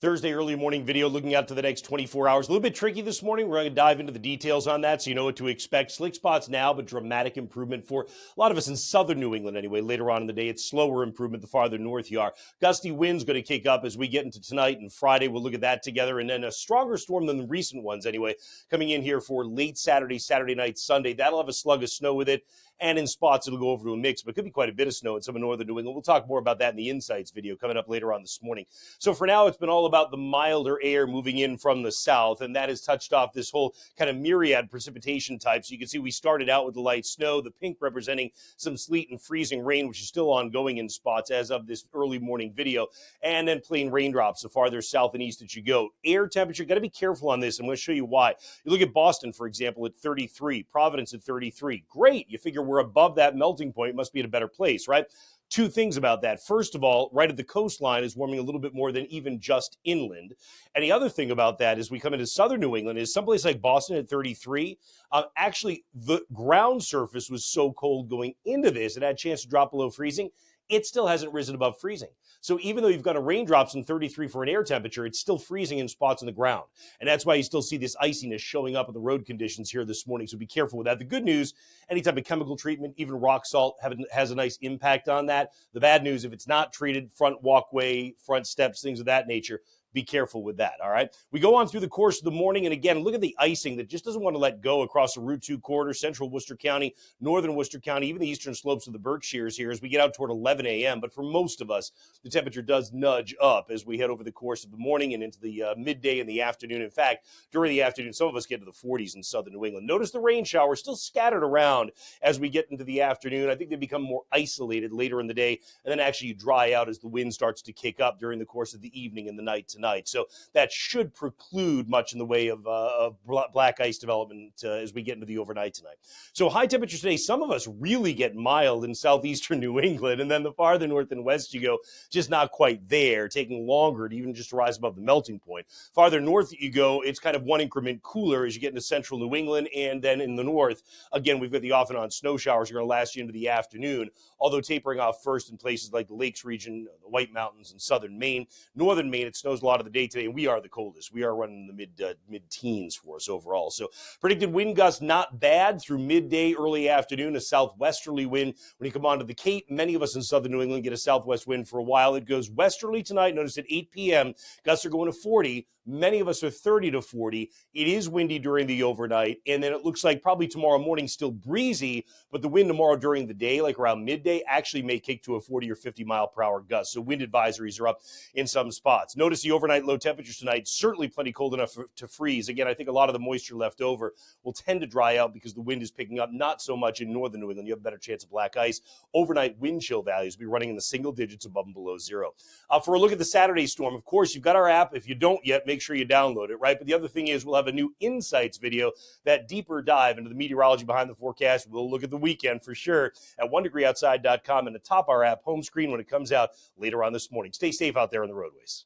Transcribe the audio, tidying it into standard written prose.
Thursday early morning video looking out to the next 24 hours. A little bit tricky this morning. We're going to dive into the details on that so you know what to expect. Slick spots now, but dramatic improvement for a lot of us in southern New England anyway. Later on in the day, it's slower improvement the farther north you are. Gusty winds going to kick up as we get into tonight and Friday. We'll look at that together. And then a stronger storm than the recent ones anyway, coming in here for late Saturday night, Sunday. That'll have a slug of snow with it. And in spots, it'll go over to a mix, but it could be quite a bit of snow in some of northern New England. We'll talk more about that in the Insights video coming up later on this morning. So for now, it's been all about the milder air moving in from the south, and that has touched off this whole kind of myriad precipitation type. So you can see we started out with the light snow, the pink representing some sleet and freezing rain, which is still ongoing in spots as of this early morning video, and then plain raindrops the farther south and east that you go. Air temperature, got to be careful on this. I'm going to show you why. You look at Boston, for example, at 33, Providence at 33. Great. You figure we're above that melting point, must be in a better place, right? Two things about that. First of all, right at the coastline is warming a little bit more than even just inland. And the other thing about that is we come into southern New England is someplace like Boston at 33. Actually, the ground surface was so cold going into this, it had a chance to drop below freezing. It still hasn't risen above freezing. So even though you've got a raindrops in 33 for an air temperature, it's still freezing in spots on the ground. And that's why you still see this iciness showing up in the road conditions here this morning. So be careful with that. The good news, any type of chemical treatment, even rock salt, has a nice impact on that. The bad news, if it's not treated, front walkway, front steps, things of that nature, be careful with that, all right? We go on through the course of the morning, and again, look at the icing that just doesn't want to let go across the Route 2 corridor, central Worcester County, northern Worcester County, even the eastern slopes of the Berkshires here as we get out toward 11 a.m. But for most of us, the temperature does nudge up as we head over the course of the morning and into the midday and the afternoon. In fact, during the afternoon, some of us get to the 40s in southern New England. Notice the rain showers still scattered around as we get into the afternoon. I think they become more isolated later in the day, and then actually dry out as the wind starts to kick up during the course of the evening and the night tonight. So that should preclude much in the way of black ice development as we get into the overnight tonight. So high temperatures today, some of us really get mild in southeastern New England, and then the farther north and west you go, just not quite there, taking longer to even just rise above the melting point. Farther north you go, it's kind of one increment cooler as you get into central New England, and then in the north, again, we've got the off and on snow showers are going to last you into the afternoon, although tapering off first in places like the Lakes region, the White Mountains, and southern Maine. Northern Maine, it snows a lot of the day today, and we are the coldest. We are running the mid-teens for us overall. So predicted wind gusts not bad through midday, early afternoon, a southwesterly wind. When you come onto the Cape, many of us in southern New England get a southwest wind for a while. It goes westerly tonight. Notice at 8 p.m., gusts are going to 40. Many of us are 30 to 40. It is windy during the overnight, and then it looks like probably tomorrow morning still breezy, but the wind tomorrow during the day, like around midday, actually may kick to a 40 or 50 mile per hour gust. So wind advisories are up in some spots. Notice the overnight low temperatures tonight, certainly plenty cold enough to freeze. Again, I think a lot of the moisture left over will tend to dry out because the wind is picking up, not so much in northern New England. You have a better chance of black ice. Overnight wind chill values will be running in the single digits above and below zero. For a look at the Saturday storm, of course, you've got our app. If you don't yet, make sure you download it, right? But the other thing is we'll have a new Insights video, that deeper dive into the meteorology behind the forecast. We'll look at the weekend for sure at onedegreeoutside.com and atop our app home screen when it comes out later on this morning. Stay safe out there on the roadways.